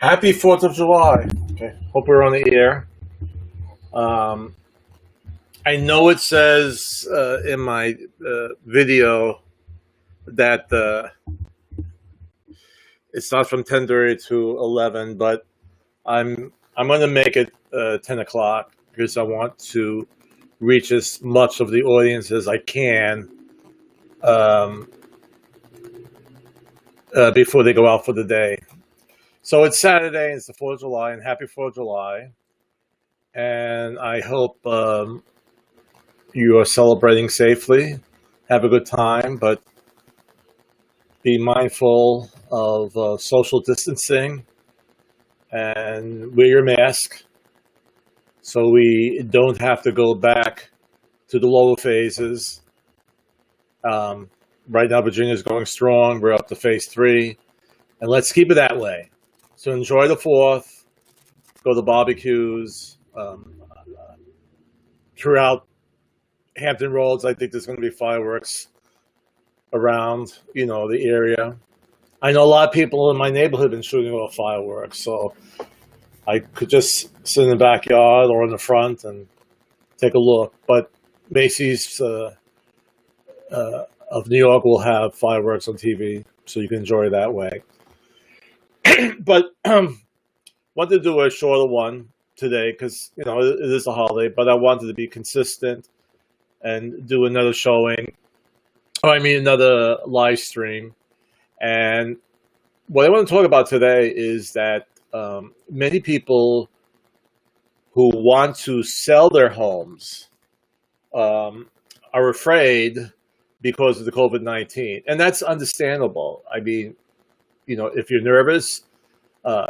Happy 4th of July. Okay, hope we're on the air. Um, I know it says in my video that it's not from 10:30 to 11, but I'm going to make it 10 o'clock because I want to reach as much of the audience as I can um, before they go out for the day. So it's Saturday, it's the 4th of July, and happy 4th of July. And I hope you are celebrating safely. Have a good time, but be mindful of social distancing and wear your mask so we don't have to go back to the lower phases. Right now, Virginia is going strong. We're up to phase 3, and let's keep it that way. So enjoy the 4th, go to barbecues. Throughout Hampton Roads, I think there's going to be fireworks around, the area. I know a lot of people in my neighborhood have been shooting off fireworks, so I could just sit in the backyard or in the front and take a look. But Macy's of New York will have fireworks on TV, so you can enjoy it that way. But wanted to do a shorter one today because it is a holiday, but I wanted to be consistent and do another showing. Another live stream. And what I want to talk about today is that many people who want to sell their homes are afraid because of the COVID-19, and that's understandable. If you're nervous,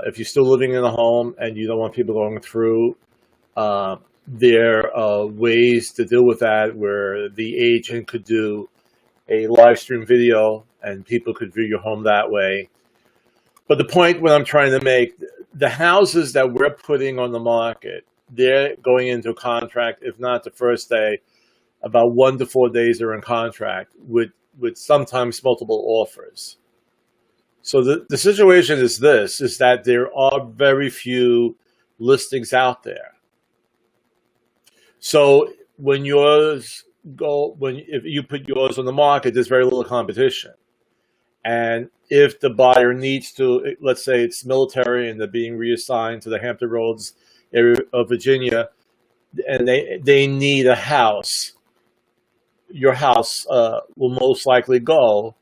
if you're still living in a home and you don't want people going through, there are ways to deal with that where the agent could do a live stream video and people could view your home that way. But the point what I'm trying to make, the houses that we're putting on the market, they're going into a contract, if not the first day, about 1 to 4 days they're in contract with sometimes multiple offers. So the situation is that there are very few listings out there. So if you put yours on the market, there's very little competition. And if the buyer needs to, let's say it's military and they're being reassigned to the Hampton Roads area of Virginia, and they need a house, your house will most likely go,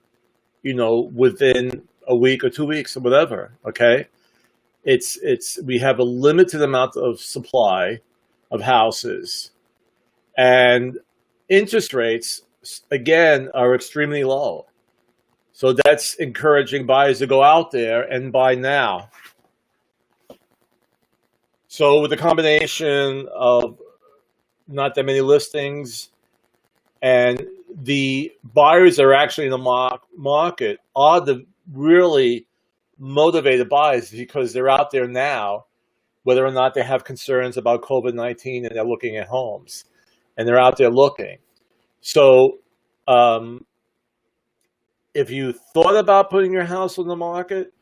within a week or 2 weeks or whatever. Okay, we have a limited amount of supply of houses, and interest rates again are extremely low. So that's encouraging buyers to go out there and buy now. So with the combination of not that many listings and the buyers that are actually in the market are the really motivated buyers because they're out there now, whether or not they have concerns about COVID-19 and they're looking at homes and they're out there looking. So if you thought about putting your house on the market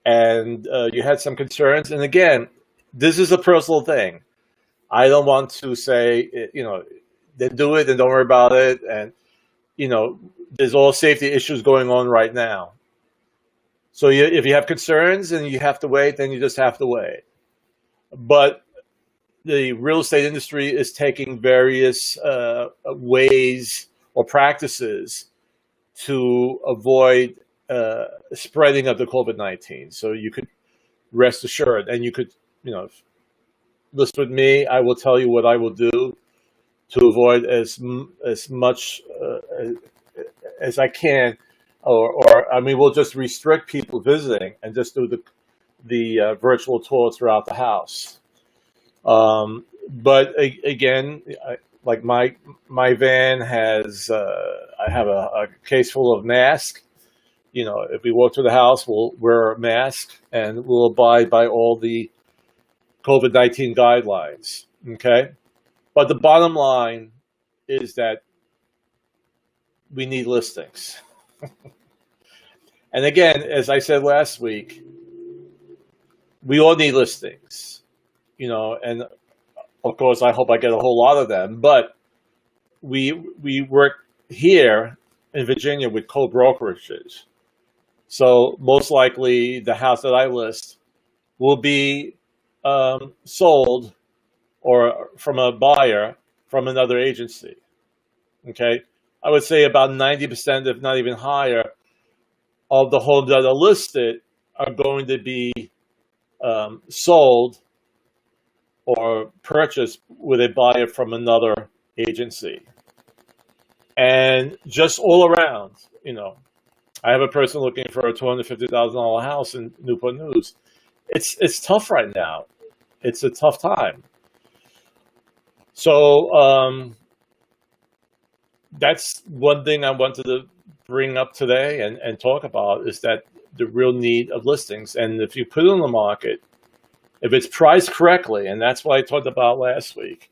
and you had some concerns, and again, this is a personal thing. I don't want to say, then do it and don't worry about it. And, there's all safety issues going on right now. So if you have concerns and you have to wait, then you just have to wait. But the real estate industry is taking various ways or practices to avoid spreading of the COVID-19. So you could rest assured, and you could, list with me. I will tell you what I will do to avoid as much as I can, we'll just restrict people visiting and just do the virtual tour throughout the house. But again, like my van has, I have a case full of masks. If we walk through the house, we'll wear a mask and we'll abide by all the COVID-19 guidelines. Okay. But the bottom line is that we need listings. And again, as I said last week, we all need listings, and of course, I hope I get a whole lot of them, but we work here in Virginia with co-brokerages. So most likely the house that I list will be sold or from a buyer from another agency. Okay. I would say about 90%, if not even higher, of the homes that are listed are going to be sold or purchased with a buyer from another agency. And just all around, I have a person looking for a $250,000 house in Newport News. It's tough right now. It's a tough time. So that's one thing I wanted to bring up today and talk about, is that the real need of listings. And if you put it on the market, if it's priced correctly, and that's what I talked about last week,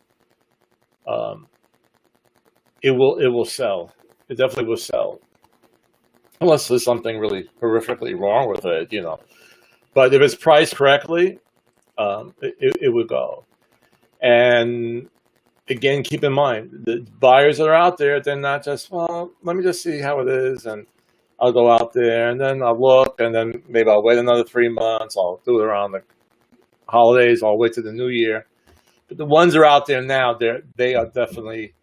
it will sell. It definitely will sell. Unless there's something really horrifically wrong with it, But if it's priced correctly, it would go. And again, keep in mind, the buyers that are out there, they're not just, well, let me just see how it is, and I'll go out there, and then I'll look, and then maybe I'll wait another 3 months. I'll do it around the holidays. I'll wait to the new year. But the ones that are out there now, they are definitely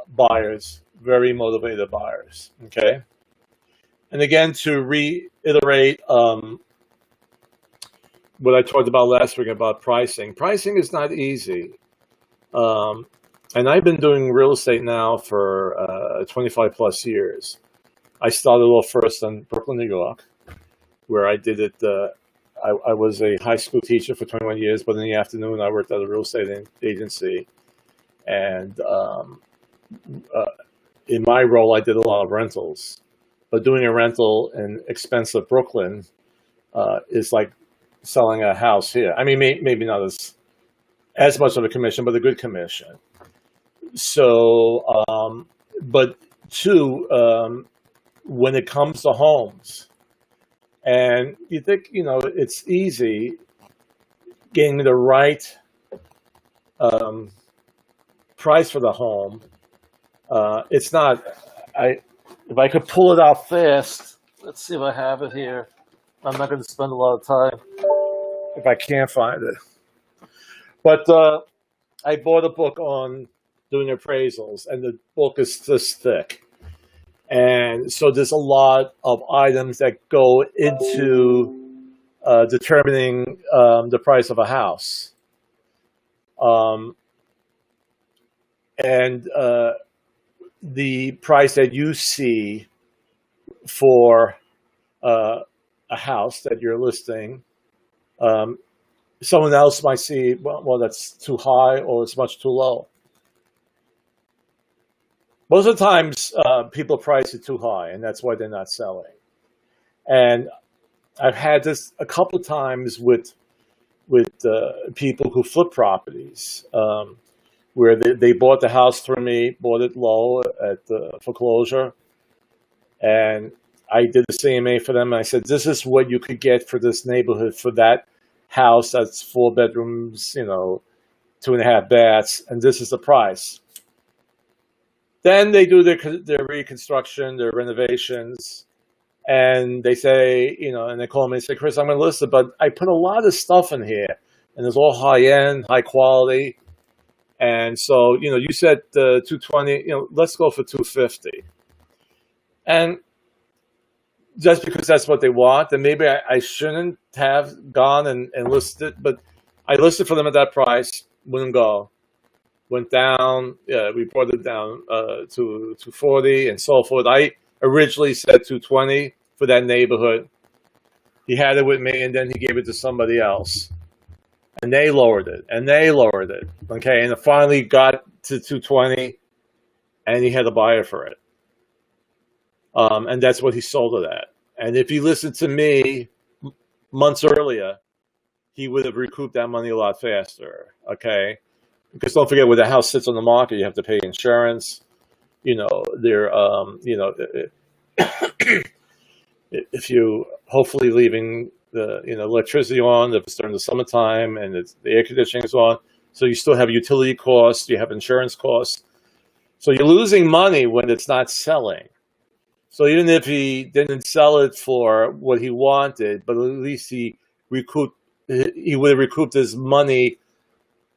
buyers, very motivated buyers. Okay. And again, to reiterate what I talked about last week about pricing. Pricing is not easy. And I've been doing real estate now for 25 plus years. I started off first in Brooklyn, New York, where I did it. I was a high school teacher for 21 years, but in the afternoon I worked at a real estate agency. And in my role, I did a lot of rentals. But doing a rental in expensive Brooklyn is like selling a house here. I mean, maybe not as much of a commission, but a good commission. So, but two, when it comes to homes, and you think, it's easy getting the right price for the home. It's not. If I could pull it out fast, let's see if I have it here. I'm not going to spend a lot of time if I can't find it. But I bought a book on doing appraisals, and the book is this thick. And so there's a lot of items that go into determining the price of a house. And the price that you see for a house that you're listing, um, someone else might see, well, that's too high or it's much too low. Most of the times, people price it too high, and that's why they're not selling. And I've had this a couple of times with people who flip properties, where they bought the house from me, bought it low at the foreclosure, and I did the CMA for them. And I said, "This is what you could get for this neighborhood for that house that's 4 bedrooms, 2.5 baths, and this is the price." Then they do their reconstruction, their renovations, and they say, and they call me and say, "Chris, I'm going to list it, but I put a lot of stuff in here, and it's all high end, high quality." And so, you said 220, let's go for 250. And just because that's what they want, then maybe I shouldn't have gone and listed, but I listed for them at that price, wouldn't go. Went down, we brought it down to 240 and so forth. I originally said 220 for that neighborhood. He had it with me, and then he gave it to somebody else. And they lowered it, and they lowered it. Okay, and it finally got to 220, and he had a buyer for it. And that's what he sold it at. And if he listened to me months earlier, he would have recouped that money a lot faster. Okay, because don't forget, when the house sits on the market, you have to pay insurance. If you hopefully leaving the electricity on, if it's during the summertime and the air conditioning is on, so you still have utility costs, you have insurance costs, so you're losing money when it's not selling. So even if he didn't sell it for what he wanted, but at least he would have recouped his money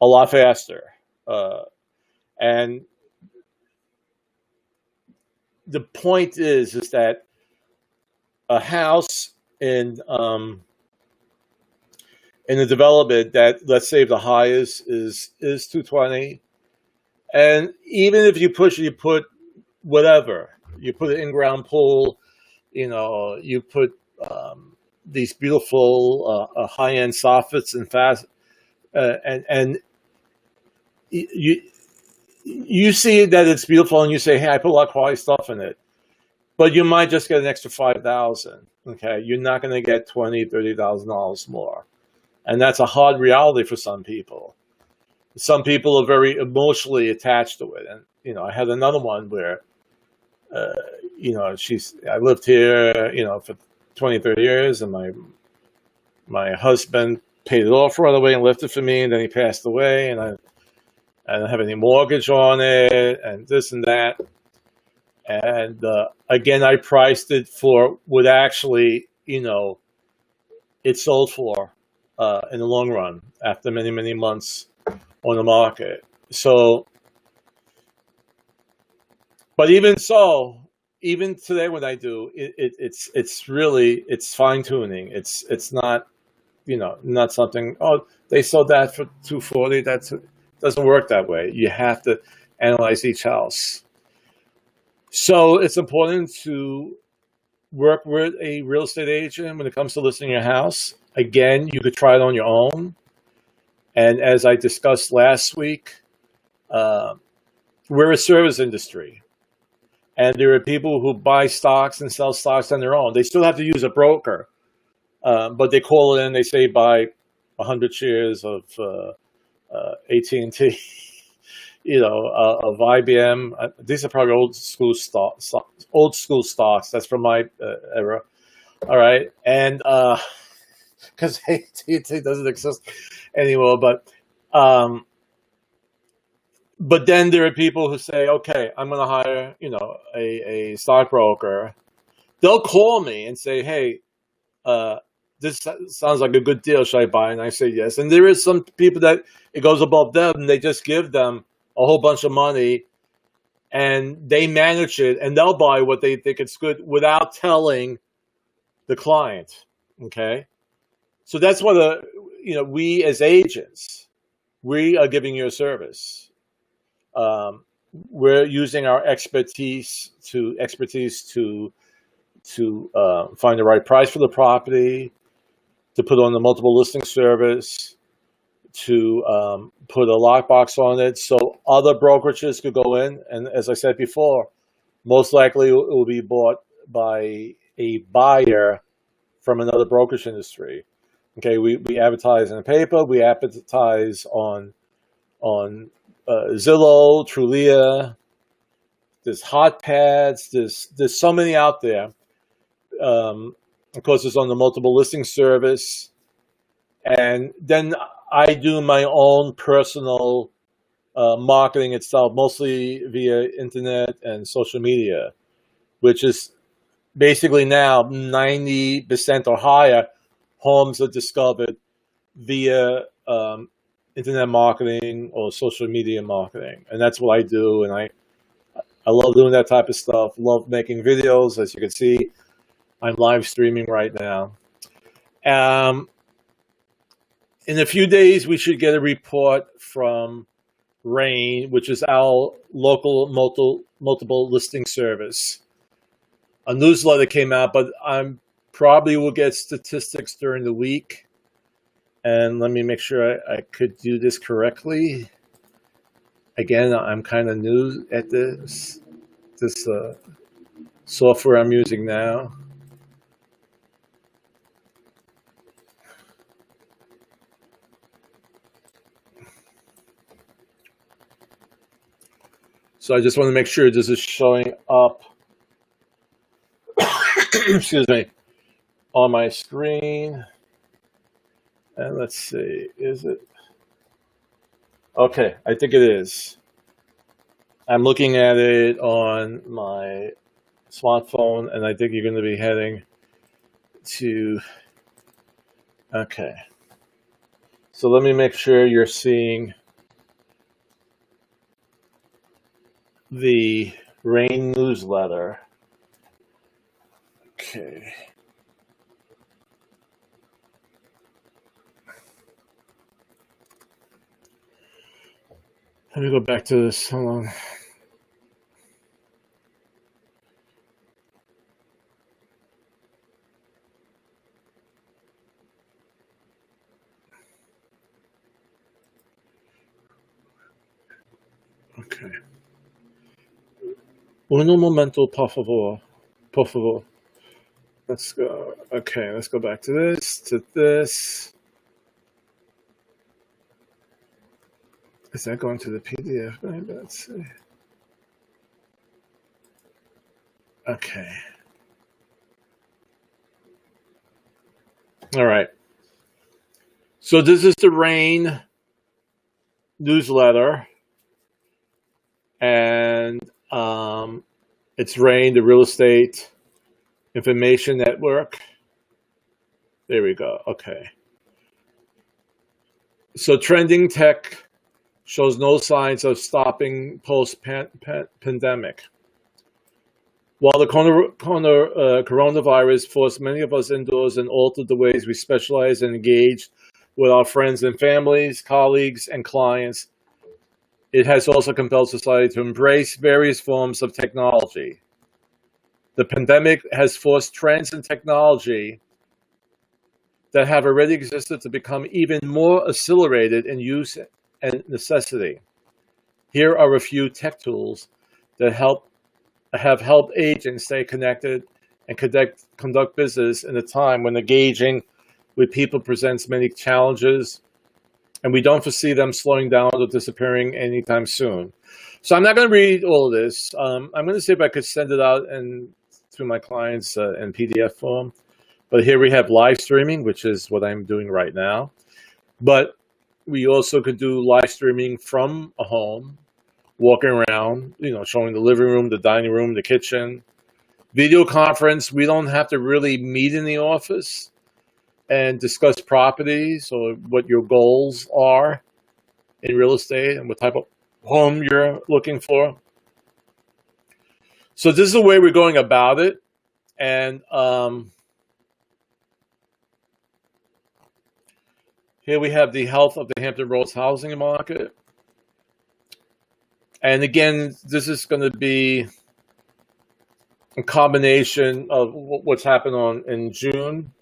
a lot faster. And the point is that a house in a development that, let's say, the highest is 220, and even if you put whatever, you put an in-ground pool, you put these beautiful high-end soffits and and you see that it's beautiful, and you say, "Hey, I put a lot of quality stuff in it," but you might just get an extra $5,000. Okay, you're not going to get $20,000-$30,000 more, and that's a hard reality for some people. Some people are very emotionally attached to it, and I had another one where, I lived here, for 20, 30 years, and my husband paid it off right away and left it for me, and then he passed away, and I don't have any mortgage on it, and this and that. And again, I priced it for what actually, it sold for in the long run after many, many months on the market. So, but even so, even today when I do, it's really, it's fine tuning. It's not, not something, oh, they sold that for 240. Doesn't work that way. You have to analyze each house. So it's important to work with a real estate agent when it comes to listing your house. Again, you could try it on your own. And as I discussed last week, we're a service industry. And there are people who buy stocks and sell stocks on their own. They still have to use a broker. But they call it in, they say buy 100 shares of AT&T, of IBM. These are probably old school stocks. That's from my era. All right, and because AT&T doesn't exist anymore, but then there are people who say, okay, I'm going to hire, a stockbroker. They'll call me and say, hey, this sounds like a good deal. Should I buy? And I say yes. And there is some people that it goes above them, and they just give them a whole bunch of money, and they manage it, and they'll buy what they think it's good without telling the client. Okay, so that's what we as agents, we are giving you a service. We're using our expertise to to find the right price for the property, to put on the multiple listing service, to put a lockbox on it so other brokerages could go in. And as I said before, most likely it will be bought by a buyer from another brokerage industry. Okay, we advertise in the paper, we advertise on Zillow, Trulia. There's HotPads. There's so many out there. Of course, it's on the multiple listing service, and then I do my own personal marketing itself, mostly via internet and social media, which is basically now 90% or higher homes are discovered via internet marketing or social media marketing, and that's what I do. And I love doing that type of stuff. Love making videos. As you can see, I'm live streaming right now. In a few days, we should get a report from RAIN, which is our local multiple listing service. A newsletter came out, but I'm probably will get statistics during the week. And let me make sure I could do this correctly. Again, I'm kind of new at this software I'm using now. So I just want to make sure this is showing up, excuse me, on my screen. And let's see, is it? Okay, I think it is. I'm looking at it on my smartphone, and I think you're going to be heading to, okay. So let me make sure you're seeing the RAIN newsletter. Okay. Let me go back to this. Hold on. Okay. Un momento, por favor. Por favor. Let's go. Okay, let's go back to this. Is that going to the PDF? Maybe, let's see. Okay. All right. So this is the RAIN newsletter, and it's RAIN, the Real Estate Information Network. There we go. Okay. So trending tech shows no signs of stopping post-pandemic. While the coronavirus forced many of us indoors and altered the ways we specialize and engage with our friends and families, colleagues, and clients, it has also compelled society to embrace various forms of technology. The pandemic has forced trends in technology that have already existed to become even more accelerated in use and necessity. Here are a few tech tools that have helped agents stay connected and conduct business in a time when engaging with people presents many challenges, and we don't foresee them slowing down or disappearing anytime soon. So I'm not going to read all of this. I'm going to see if I could send it out to my clients in PDF form. But here we have live streaming, which is what I'm doing right now. But we also could do live streaming from a home, walking around, showing the living room, the dining room, the kitchen. Video conference, we don't have to really meet in the office and discuss properties or what your goals are in real estate and what type of home you're looking for. So this is the way we're going about it. And here we have the health of the Hampton Roads housing market. – And again, this is going to be a combination of what's happened in June,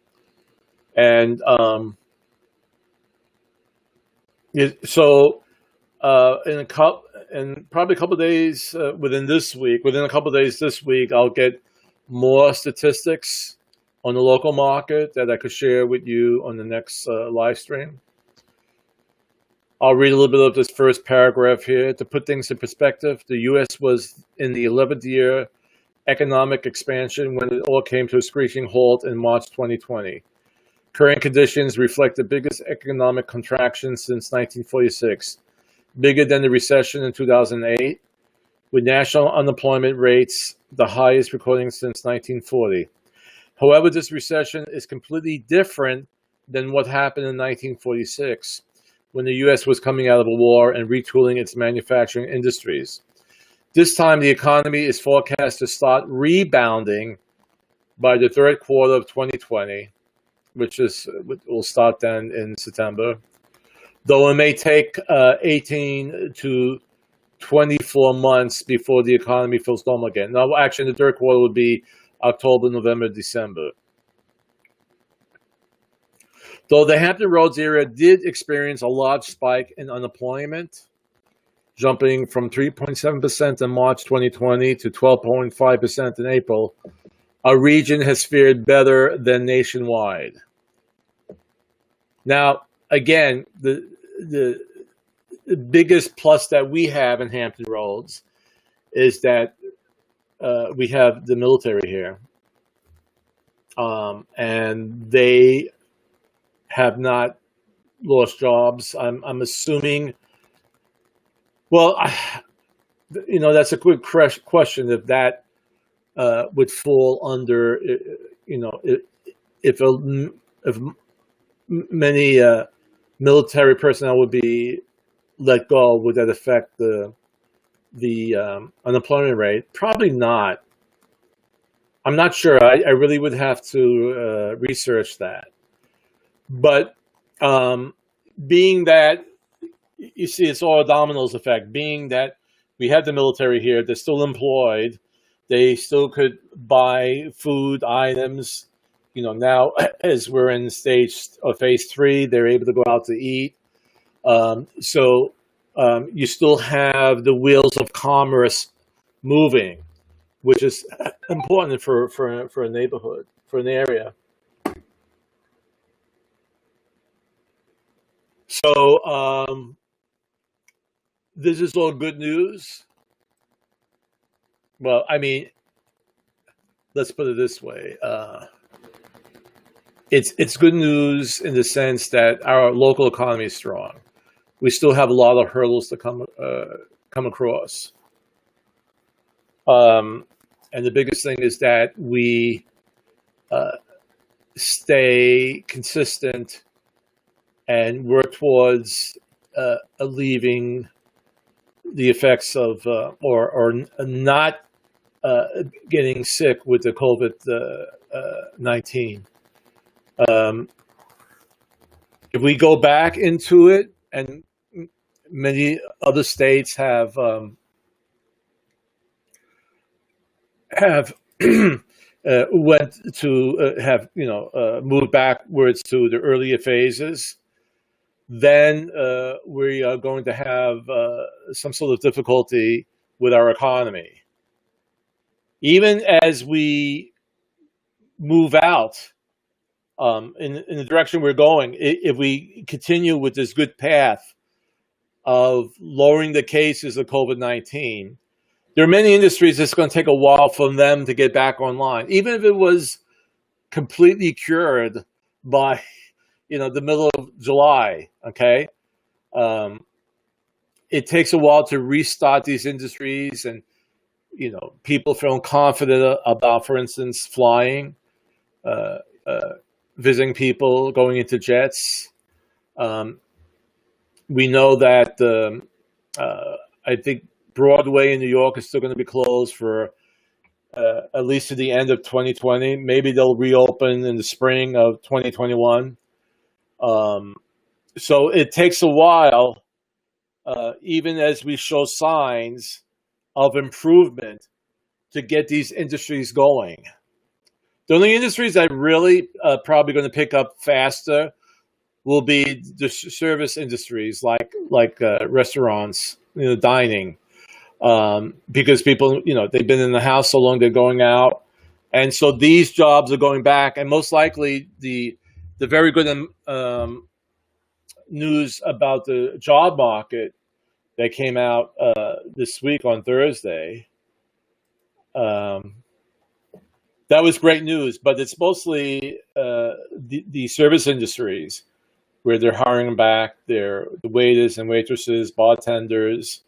and so in probably a couple of days within a couple of days this week, I'll get more statistics on the local market that I could share with you on the next live stream. I'll read a little bit of this first paragraph here. To put things in perspective, the U.S. was in the 11th year economic expansion when it all came to a screeching halt in March 2020. Current conditions reflect the biggest economic contraction since 1946, bigger than the recession in 2008, with national unemployment rates the highest recorded since 1940. However, this recession is completely different than what happened in 1946, when the U.S. was coming out of a war and retooling its manufacturing industries. This time, the economy is forecast to start rebounding by the third quarter of 2020, which will start then in September, though it may take 18 to 24 months before the economy feels normal again. Now, actually, the third quarter would be October, November, December. Though the Hampton Roads area did experience a large spike in unemployment, jumping from 3.7% in March 2020 to 12.5% in April, our region has fared better than nationwide. Now, again, the biggest plus that we have in Hampton Roads is that we have the military here, and they have not lost jobs. I'm assuming. Well, that's a good question. If that would fall under, if many military personnel would be let go, would that affect the unemployment rate? Probably not. I'm not sure. I really would have to research that. But being that, you see, it's all a dominoes effect. Being that we have the military here, they're still employed, they still could buy food items. Now as we're in phase 3, they're able to go out to eat. So you still have the wheels of commerce moving, which is important for a neighborhood, for an area. So this is all good news. Well, I mean, let's put it this way. It's good news in the sense that our local economy is strong. We still have a lot of hurdles to come across. And the biggest thing is that we stay consistent and work towards alleviating the effects of or not getting sick with the COVID-19. If we go back into it, and many other states have went to moved backwards to the earlier phases, then we are going to have some sort of difficulty with our economy. Even as we move out in the direction we're going, if we continue with this good path of lowering the cases of COVID-19, there are many industries it's going to take a while for them to get back online. Even if it was completely cured by the middle of July, okay? It takes a while to restart these industries, and people feeling confident about, for instance, flying, visiting people, going into jets. We know that I think Broadway in New York is still going to be closed for at least to the end of 2020. Maybe they'll reopen in the spring of 2021. So it takes a while, even as we show signs of improvement to get these industries going. The only industries that really probably going to pick up faster will be the service industries, like restaurants, dining, because people, they've been in the house so long, they're going out, and so these jobs are going back, and most likely the very good news about the job market that came out this week on Thursday. That was great news, but it's mostly the service industries where they're hiring back the waiters and waitresses, bartenders,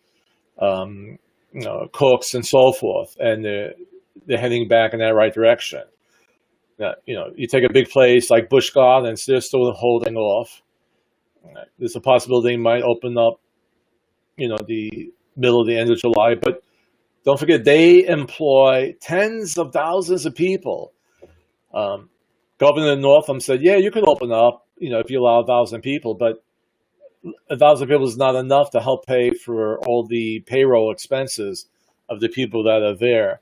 cooks, and so forth, and they're heading back in that right direction. Now, you take a big place like Busch Gardens, they're still holding off. There's a possibility they might open up, the middle of the end of July, but don't forget, they employ tens of thousands of people. Governor Northam said, yeah, you can open up, if you allow 1,000 people, but 1,000 people is not enough to help pay for all the payroll expenses of the people that are there.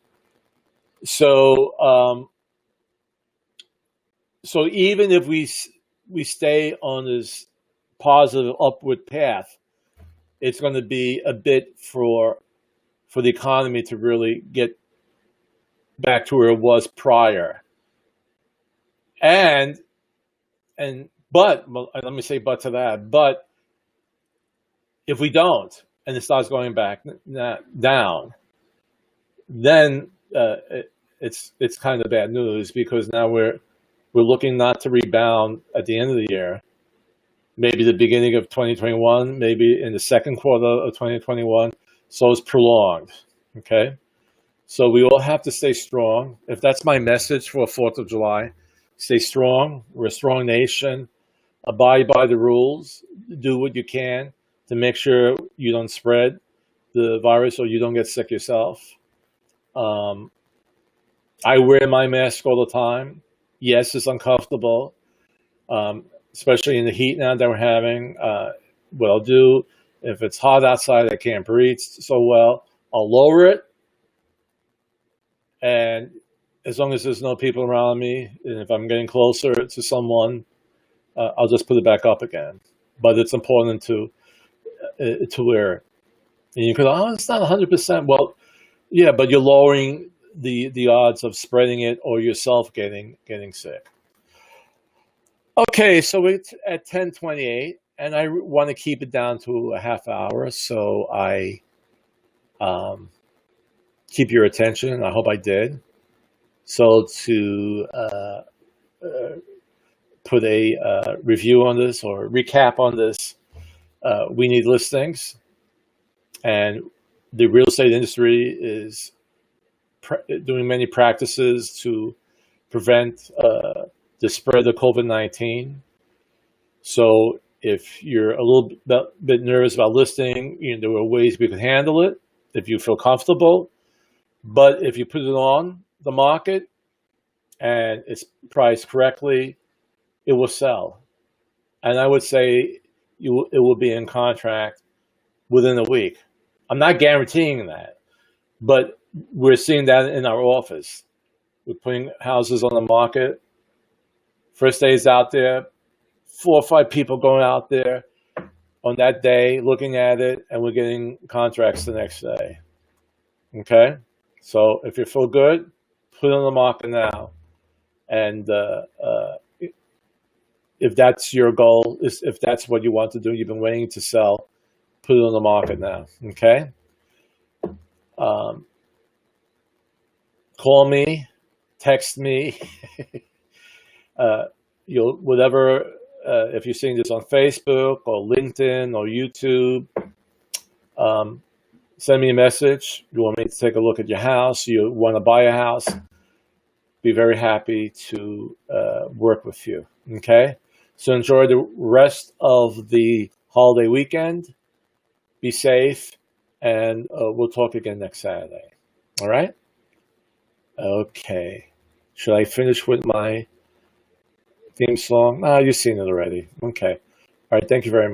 So, so even if we stay on this positive upward path, it's going to be a bit for the economy to really get back to where it was prior. But let me say but to that. But if we don't, and it starts going back down, then it's kind of bad news, because now we're looking not to rebound at the end of the year. Maybe the beginning of 2021, maybe in the second quarter of 2021. So it's prolonged, okay? So we all have to stay strong. If that's my message for 4th of July, stay strong. We're a strong nation. Abide by the rules. Do what you can to make sure you don't spread the virus or you don't get sick yourself. I wear my mask all the time. Yes, it's uncomfortable, especially in the heat now that we're having. What I'll do, if it's hot outside, I can't breathe so well, I'll lower it. And as long as there's no people around me, and if I'm getting closer to someone, I'll just put it back up again. But it's important to wear it. And you could, it's not 100%. Well, yeah, but you're lowering the odds of spreading it or yourself getting sick. Okay, so it's at 10:28. And I want to keep it down to a half hour, so I keep your attention. I hope I did. So to put a review on this or recap on this, we need listings. And the real estate industry is doing many practices to prevent the spread of COVID-19. So if you're a little bit nervous about listing, there are ways we can handle it if you feel comfortable. But if you put it on the market and it's priced correctly, it will sell. And I would say it will be in contract within a week. I'm not guaranteeing that, but we're seeing that in our office. We're putting houses on the market. First day is out there. 4 or 5 people going out there on that day, looking at it, and we're getting contracts the next day. Okay? So if you feel good, put it on the market now. And if that's your goal, if that's what you want to do, you've been waiting to sell, put it on the market now. Okay? Call me, text me, whatever. If you're seeing this on Facebook or LinkedIn or YouTube, send me a message. You want me to take a look at your house, you want to buy a house, be very happy to work with you. Okay? So enjoy the rest of the holiday weekend. Be safe, and we'll talk again next Saturday. All right? Okay. Should I finish with my theme song? You've seen it already. Okay. All right. Thank you very much.